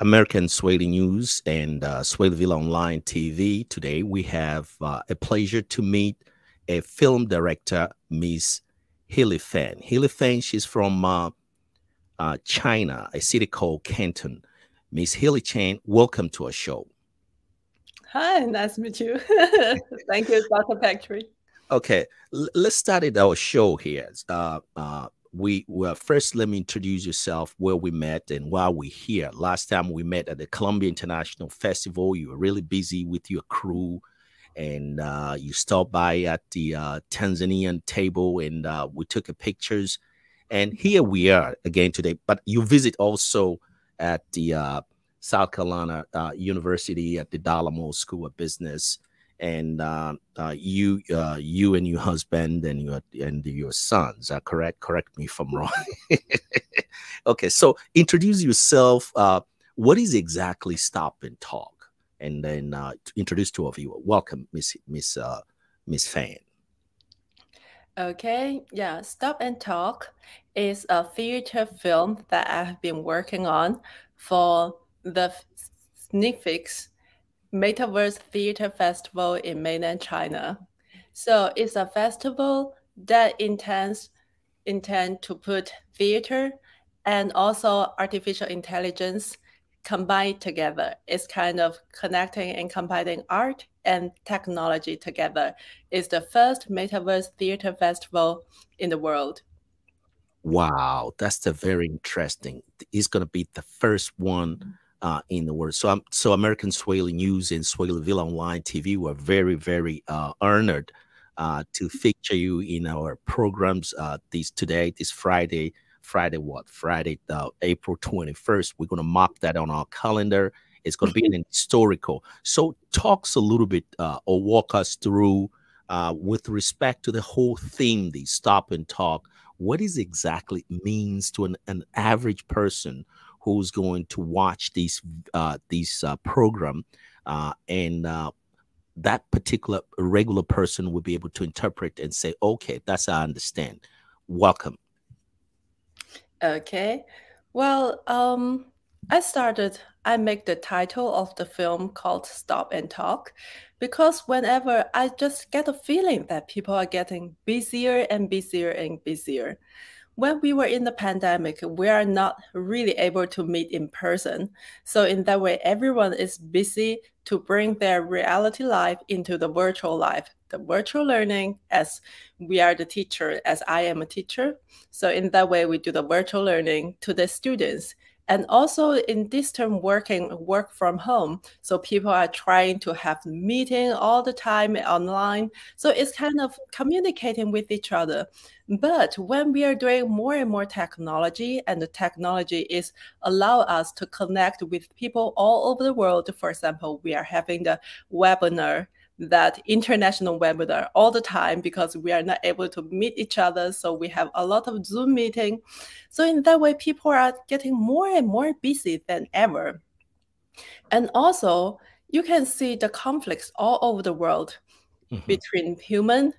American Swahili News and Swahiliville Online TV. Today we have a pleasure to meet a film director, Miss Haley Fan. Haley Fan, she's from China, a city called Canton. Miss Haley Chan, welcome to our show. Hi, nice to meet you. Thank you, Dr. Factory. Okay, let's start at our show here. We well, first let me introduce yourself, where we met and why we're here. Last time we met at the Columbia International Festival, you were really busy with your crew, and you stopped by at the Tanzanian table, and we took a pictures. And here we are again today. But you visit also at the South Carolina University at the Dalamo School of Business, and you and your husband and your sons are correct. Correct me if I'm wrong. Okay, so introduce yourself. What is exactly Stop and Talk, and then introduce two of you. Welcome, Miss Fan. Okay, yeah, Stop and Talk is a theater film that I have been working on for the SNIFIX Metaverse Theater Festival in mainland China. So it's a festival that intend to put theater and also artificial intelligence combined together. It's kind of connecting and combining art and technology together. It's the first Metaverse Theater Festival in the world. Wow, that's very interesting. It's going to be the first one in the world. So American Swahili News and Swahiliville Online TV were very honored to feature you in our programs this Friday what? Friday, April 21st. We're going to mark that on our calendar. It's going to be an historical. So talks a little bit or walk us through with respect to the whole theme, the Stop and Talk. What is exactly means to an average person who's going to watch these program, and that particular regular person will be able to interpret and say, okay, that's I understand. Welcome. Okay. Well, I make the title of the film called Stop and Talk because whenever I just get a feeling that people are getting busier and busier and busier. When we were in the pandemic, we are not really able to meet in person. So in that way, everyone is busy to bring their reality life into the virtual life, the virtual learning as we are the teacher, as I am a teacher. So in that way, we do the virtual learning to the students. And also in this term, work from home. So people are trying to have meeting all the time online. So it's kind of communicating with each other. But when we are doing more and more technology, and the technology is allow us to connect with people all over the world. For example, we are having the webinar, that international webinar all the time because we are not able to meet each other. So we have a lot of Zoom meeting. So in that way, people are getting more and more busy than ever. And also, you can see the conflicts all over the world between people,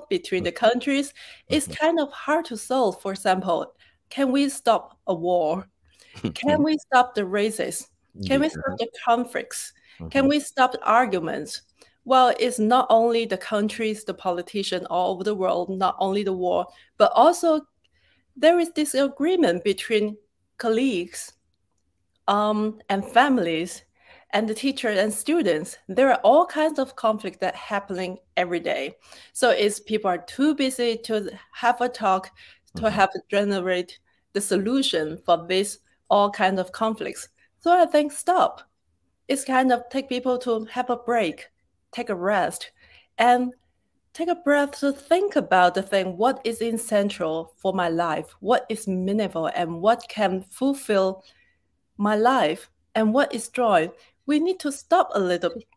between the countries. It's kind of hard to solve. For example, can we stop a war? Can we stop the races? Can we stop the conflicts? Can we stop the arguments? Well, it's not only the countries, the politicians all over the world, not only the war, but also there is disagreement between colleagues and families and the teachers and students. There are all kinds of conflict that happening every day. So it's people are too busy to have a talk, to have to generate the solution for this all kinds of conflicts. So I think stop. It's kind of take people to have a break, take a rest, and take a breath to think about the thing, what is essential for my life, what is meaningful, and what can fulfill my life, and what is joy. We need to stop a little bit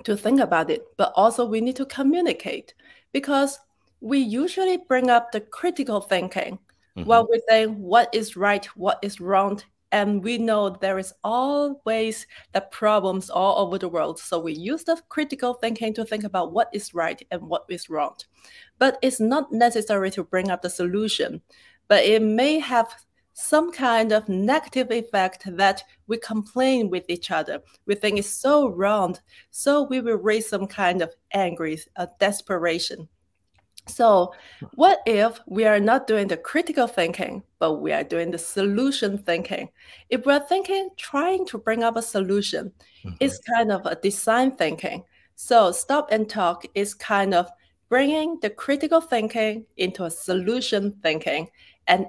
to think about it, but also we need to communicate because we usually bring up the critical thinking while we're saying what is right, what is wrong, and we know there is always the problems all over the world. So we use the critical thinking to think about what is right and what is wrong. But it's not necessary to bring up the solution, but it may have some kind of negative effect that we complain with each other. We think it's so wrong, so we will raise some kind of angry, desperation. So what if we are not doing the critical thinking, but we are doing the solution thinking? If we're thinking, trying to bring up a solution, it's kind of a design thinking. So stop and talk is kind of bringing the critical thinking into a solution thinking. And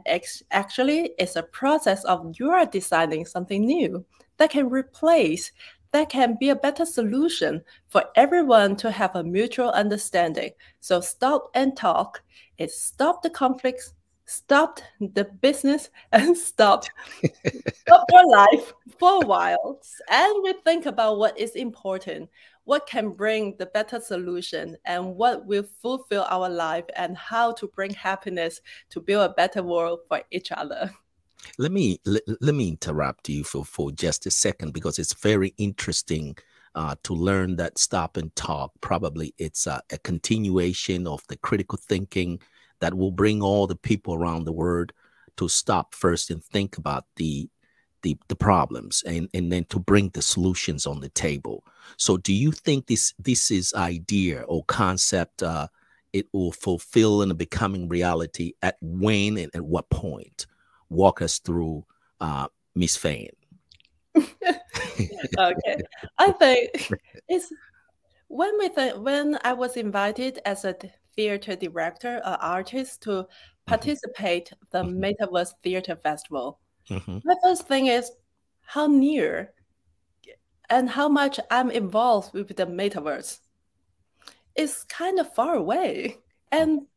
actually, it's a process of you are designing something new that can replace, that can be a better solution for everyone to have a mutual understanding. So stop and talk is stop the conflicts, stop the business, and stop your life for a while. And we think about what is important, what can bring the better solution, and what will fulfill our life, and how to bring happiness to build a better world for each other. Let me interrupt you for just a second, because it's very interesting to learn that stop and talk, probably it's a continuation of the critical thinking that will bring all the people around the world to stop first and think about the problems, and then to bring the solutions on the table. So do you think this is idea or concept it will fulfill in a becoming reality at when and at what point? Walk us through, Miss Fan. Okay, I think it's when I was invited as a theater director, an artist, to participate the Metaverse Theater Festival. My first thing is how near and how much I'm involved with the metaverse. It's kind of far away. And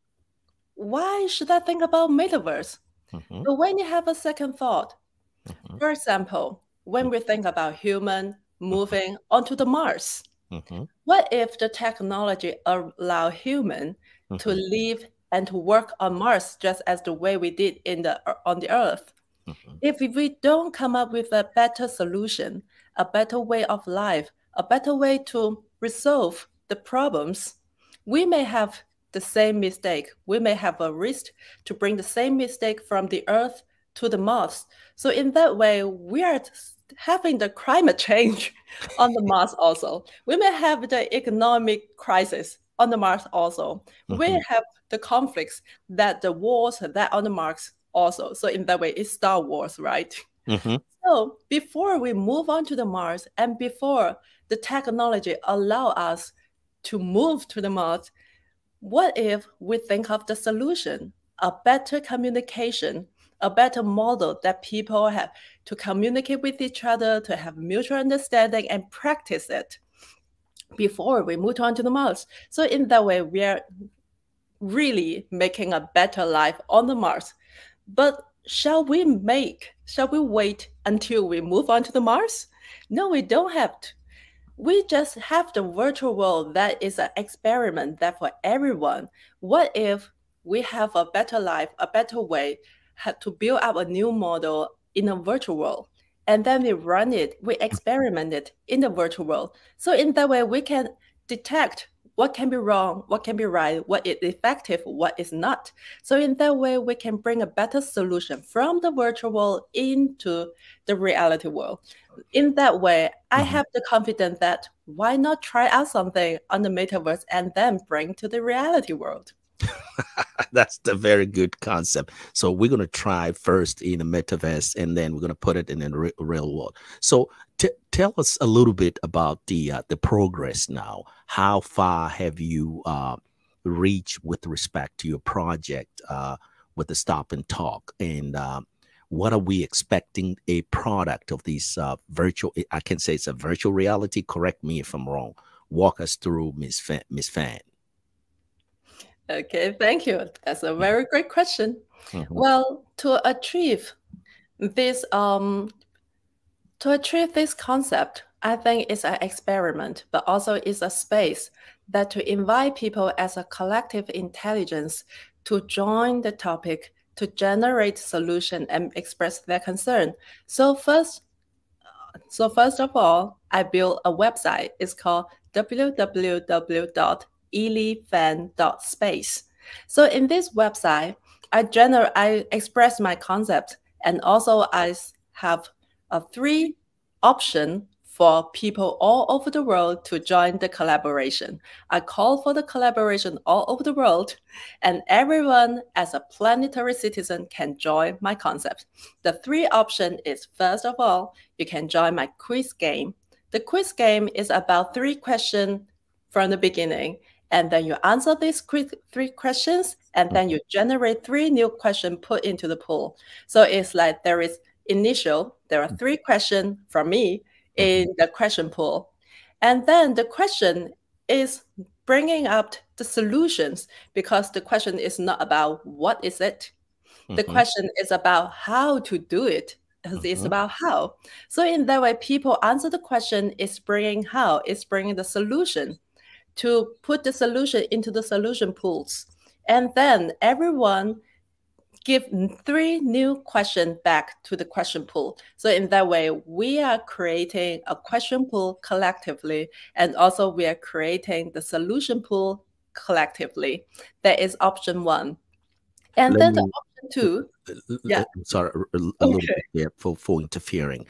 why should I think about metaverse? But when you have a second thought, for example, when we think about human moving onto the Mars, what if the technology allow human to live and to work on Mars just as the way we did on the Earth? If we don't come up with a better solution, a better way of life, a better way to resolve the problems, we may have the same mistake. We may have a risk to bring the same mistake from the Earth to the Mars. So in that way, we are having the climate change on the Mars also. We may have the economic crisis on the Mars also. We have the conflicts, that the wars that on the Mars also. So in that way, it's Star Wars, right? So before we move on to the Mars, and before the technology allow us to move to the Mars, what if we think of the solution, a better communication, a better model that people have to communicate with each other, to have mutual understanding and practice it before we move on to the Mars? So in that way, we are really making a better life on the Mars. But shall we wait until we move on to the Mars? No, we don't have to. We just have the virtual world that is an experiment that for everyone. What if we have a better life, a better way to build up a new model in a virtual world, and then we run it, we experiment it in the virtual world. So in that way, we can detect what can be wrong, what can be right, what is effective, what is not. So in that way, we can bring a better solution from the virtual world into the reality world. In that way, I have the confidence that why not try out something on the metaverse and then bring to the reality world? That's the very good concept. So we're going to try first in the metaverse, and then we're going to put it in the real world. So tell us a little bit about the progress now. How far have you reached with respect to your project with the Stop and Talk, and what are we expecting a product of these virtual? I can say it's a virtual reality. Correct me if I'm wrong. Walk us through, Miss Fan. Okay, thank you. That's a very great question. Well, to achieve this concept, I think it's an experiment, but also it's a space that to invite people as a collective intelligence to join the topic, to generate solution and express their concern. So first of all, I built a website. It's called www.elifan.space. So in this website, I express my concept And also I have a 3 option for people all over the world to join the collaboration. I call for the collaboration all over the world, and everyone as a planetary citizen can join my concept. The 3 option is, first of all, you can join my quiz game. The quiz game is about 3 questions from the beginning, and then you answer these 3 questions, and then you generate 3 new questions put into the pool. So it's like there are 3 questions from me in the question pool. And then the question is bringing up the solutions, because the question is not about what is it. The question is about how to do it. It's about how. So in that way, people answer the question is bringing how, it's bringing the solution, to put the solution into the solution pools. And then everyone give 3 new questions back to the question pool. So in that way, we are creating a question pool collectively, and also we are creating the solution pool collectively. That is option 1. And then the option 2. Yeah. Sorry, a little bit there for interfering.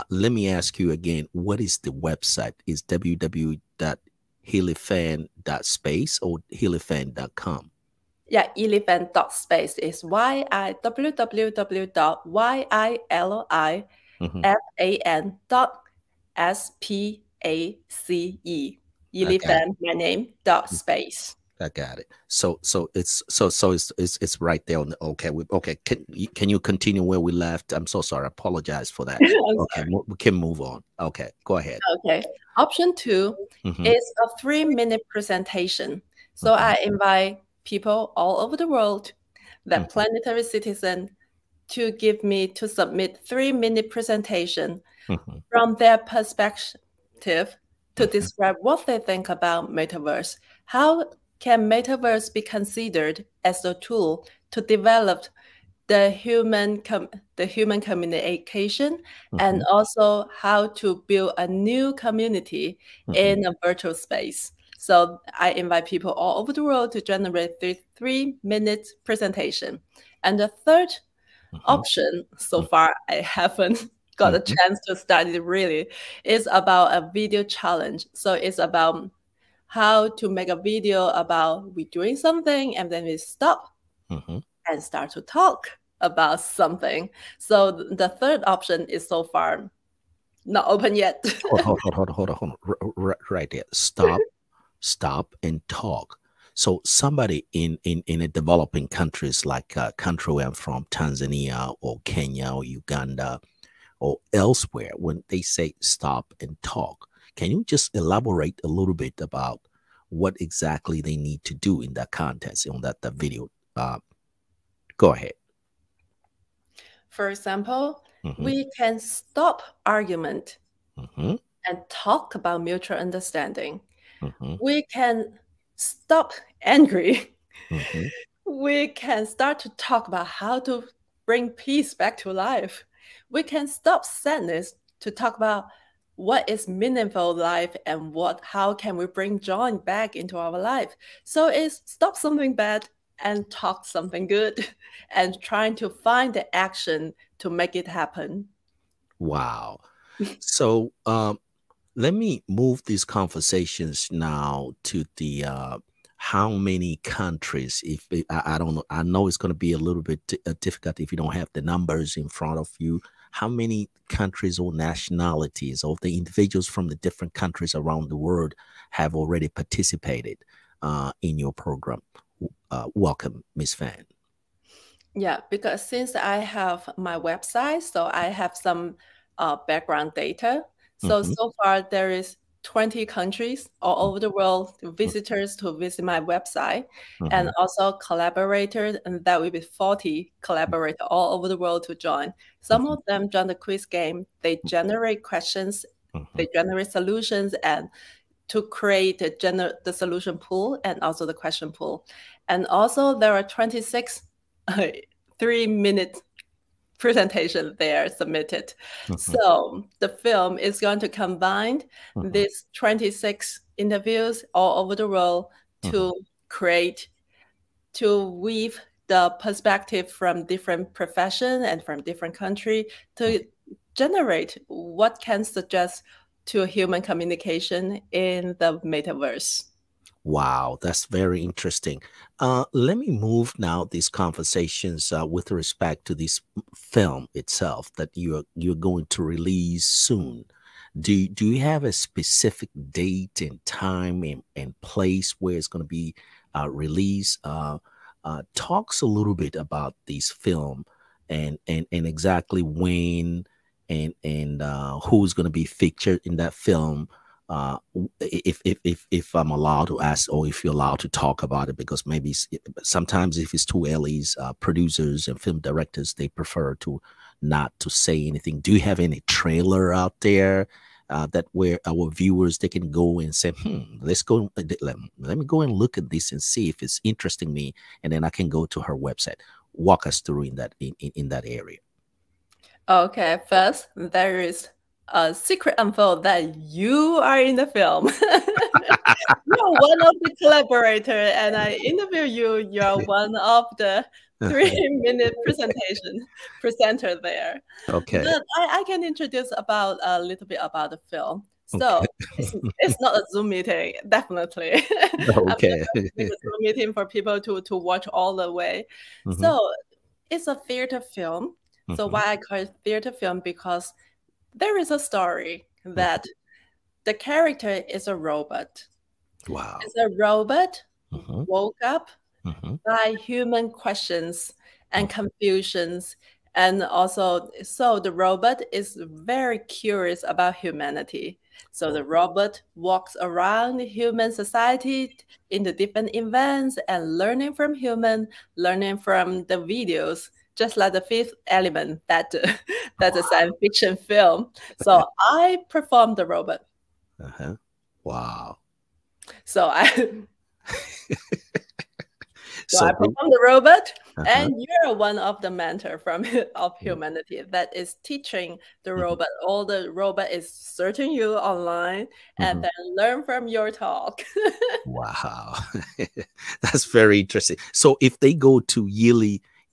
Let me ask you again, what is the website? Is www.healyfan.space or healyfan.com? Yeah, elephant.space is www.yilifan.space. Elephant, my name, .space. I got it. So it's right there on the okay. Can you continue where we left? I'm so sorry. I apologize for that. Okay, we can move on. Okay, go ahead. Okay. Option 2 is a 3-minute presentation. So I invite people all over the world, the planetary citizen, to submit 3-minute presentation from their perspective to describe what they think about metaverse. How can metaverse be considered as a tool to develop the human communication, and also how to build a new community in a virtual space? So I invite people all over the world to generate the 3-minute presentation. And the third option, so far I haven't got a chance to study it really, is about a video challenge. So it's about how to make a video about we doing something, and then we stop and start to talk about something. So the third option is so far not open yet. Hold on. Right there. Stop and talk. So somebody in a developing countries like country where I'm from, Tanzania or Kenya or Uganda or elsewhere, when they say stop and talk, can you just elaborate a little bit about what exactly they need to do in that context, on that video? Go ahead. For example, we can stop argument and talk about mutual understanding. We can stop angry. We can start to talk about how to bring peace back to life. We can stop sadness to talk about what is meaningful life and how can we bring joy back into our life. So it's stop something bad and talk something good, and trying to find the action to make it happen. Wow. So let me move these conversations now to the how many countries. If I don't know, I know it's going to be a little bit difficult if you don't have the numbers in front of you. How many countries or nationalities of the individuals from the different countries around the world have already participated in your program? Welcome, Ms. Fan. Yeah, because since I have my website, so I have some background data. So far there is 20 countries all over the world, visitors to visit my website, and also collaborators, and that will be 40 collaborators all over the world to join. Some of them join the quiz game. They generate questions, they generate solutions, and to create the solution pool and also the question pool. And also there are 26 3-minute presentation there submitted. So the film is going to combine these 26 interviews all over the world to weave the perspective from different profession and from different country to generate what can suggest to human communication in the metaverse. Wow, that's very interesting. Let me move now these conversations with respect to this film itself that you're going to release soon. Do you have a specific date and time and place where it's going to be released? Talks a little bit about this film and exactly when and who's going to be featured in that film. If I'm allowed to ask, or if you're allowed to talk about it, because maybe sometimes if it's too early, producers and film directors, they prefer to not to say anything. Do you have any trailer out there that where our viewers, they can go and say, let's go, let me go and look at this and see if it's interesting me, and then I can go to her website. Walk us through in that area. Okay, first there is a secret info that you are in the film. You're one of the collaborators, and I interview you. You're one of the 3-minute presenter there. Okay. But I can introduce about a little bit about the film. So it's not a Zoom meeting, definitely. Okay. It's a Zoom meeting for people to watch all the way. So it's a theater film. So why I call it theater film? Because there is a story that the character is a robot. Wow. It's a robot woke up by human questions and confusions. And also, so the robot is very curious about humanity. So the robot walks around human society in the different events and learning from human, learning from the videos, just like The Fifth Element, that's a science fiction film. So I performed the robot. Wow. So I performed the robot, and you're one of the mentor of humanity that is teaching the robot. All the robot is searching you online and then learn from your talk. Wow. That's very interesting. So if they go to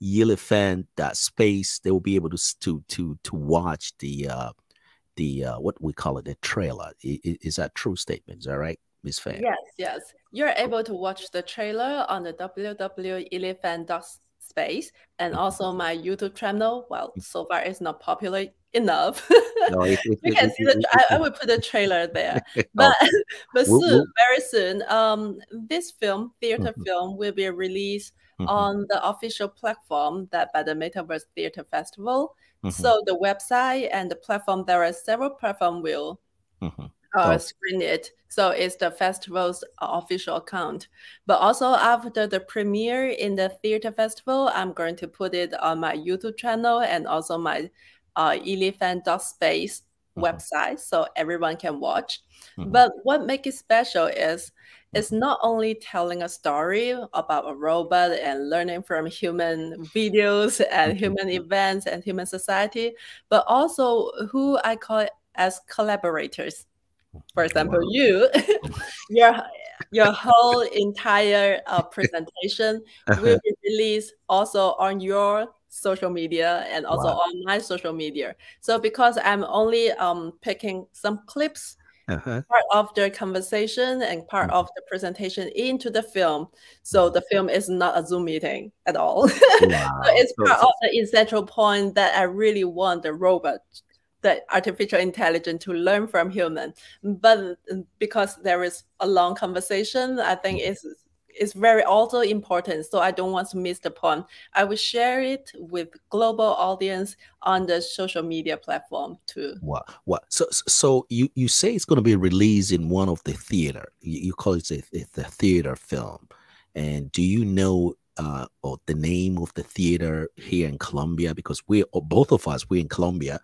YiLiFan.space, they will be able to watch the what we call it, the trailer. Is that true statement? Is that right, Ms. Fan? Yes. You're able to watch the trailer on the www.YiLiFan.space and also my YouTube channel. Well, so far it's not popular enough. No, you can see I will put a trailer there. But soon, very soon, this film, theater film, will be released on the official platform that by the Metaverse Theater Festival. So the website and the platform, there are several platforms will screen it. So it's the festival's official account. But also after the premiere in the theater festival, I'm going to put it on my YouTube channel and also my YiLiFan.space website, so everyone can watch. But what makes it special is it's not only telling a story about a robot and learning from human videos and human events and human society, but also who I call as collaborators. For example, your whole entire presentation will be released also on your social media and also on my social media. So because I'm only picking some clips, part of the conversation and part of the presentation into the film. So the film is not a Zoom meeting at all. So it's part of the essential point that I really want the robot, the artificial intelligence, to learn from human. But because there is a long conversation, I think it's very also important. So I don't want to miss the point. I will share it with global audience on the social media platform too. What? So you say it's going to be released in one of the theater. You call it the theater film. And do you know or the name of the theater here in Colombia? Because both of us, we're in Colombia.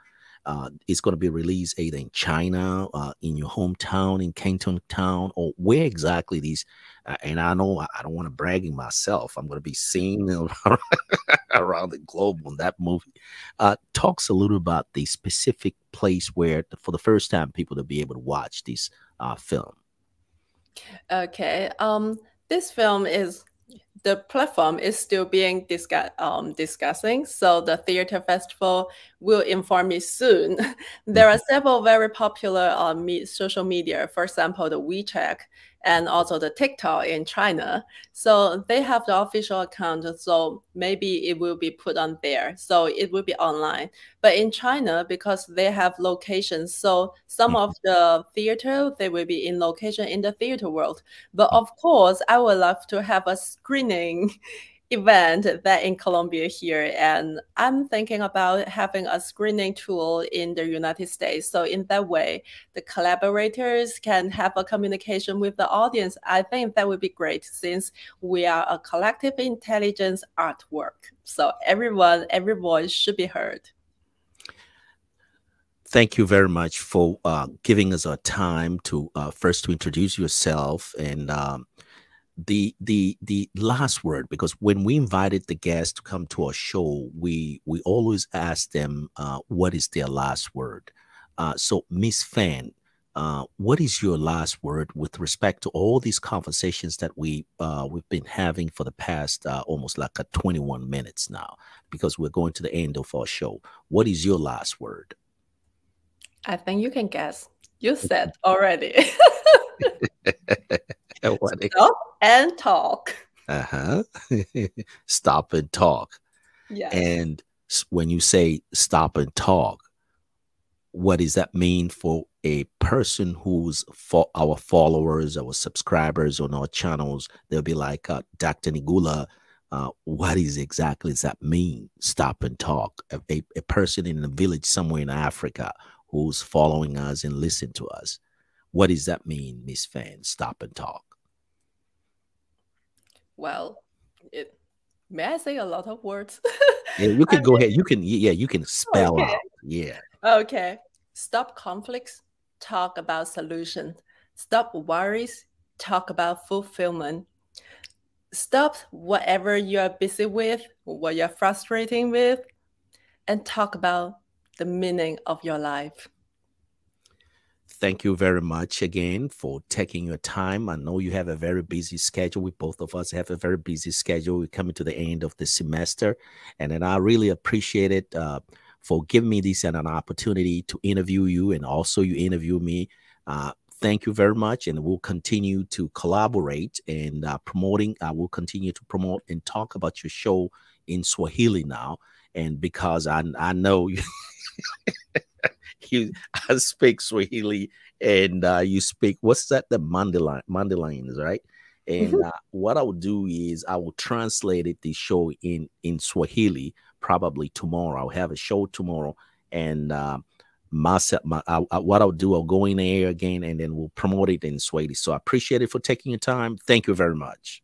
It's going to be released either in China, in your hometown, in Canton Town, or where exactly these. And I know I don't want to bragging myself. I'm going to be seen around the globe on that movie. Talks a little about the specific place where, for the first time, people will be able to watch this film. Okay. This film is the platform is still being discussing. So the theater festival will inform me soon. There are several very popular social media, for example, the WeChat and also the TikTok in China. So they have the official account. So maybe it will be put on there. So it will be online. But in China, because they have locations, so some of the theater, they will be in location in the theater world. But of course, I would love to have a screening event that in Colombia here. And I'm thinking about having a screening tool in the United States. So in that way, the collaborators can have a communication with the audience. I think that would be great since we are a collective intelligence artwork. So every voice should be heard. Thank you very much for giving us a time to first to introduce yourself and the last word, because when we invited the guests to come to our show, we always ask them what is their last word. So Miss Fan, what is your last word with respect to all these conversations that we've been having for the past almost like 21 minutes now, because we're going to the end of our show. What is your last word? I think you can guess. You said already. Stop and talk. Stop and talk. Yes. And when you say stop and talk, what does that mean for a person who's for our followers, our subscribers on our channels? They'll be like, Dr. Nigula, what is exactly does that mean? Stop and talk. A person in a village somewhere in Africa who's following us and listen to us. What does that mean, Miss Fan? Stop and talk. Well, may I say a lot of words? Yeah, you can go ahead. You can spell out. Yeah. Okay. Stop conflicts, talk about solutions. Stop worries, talk about fulfillment. Stop whatever you're busy with, what you're frustrating with, and talk about the meaning of your life. Thank you very much again for taking your time. I know you have a very busy schedule. We both of us have a very busy schedule. We're coming to the end of the semester. And then I really appreciate it for giving me this and an opportunity to interview you, and also you interview me. Thank you very much. And we'll continue to collaborate and promoting. I will continue to promote and talk about your show in Swahili now. And because I know you, I speak Swahili, and you speak, what's that? The Mandolines, right? And what I will do is I will translate it, the show in Swahili, probably tomorrow. I'll have a show tomorrow, and what I'll do, I'll go in the air again, and then we'll promote it in Swahili. So I appreciate it for taking your time. Thank you very much.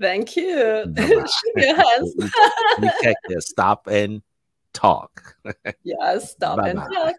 Thank you. Your hands. You take care. Stop and talk. Yes, stop and talk.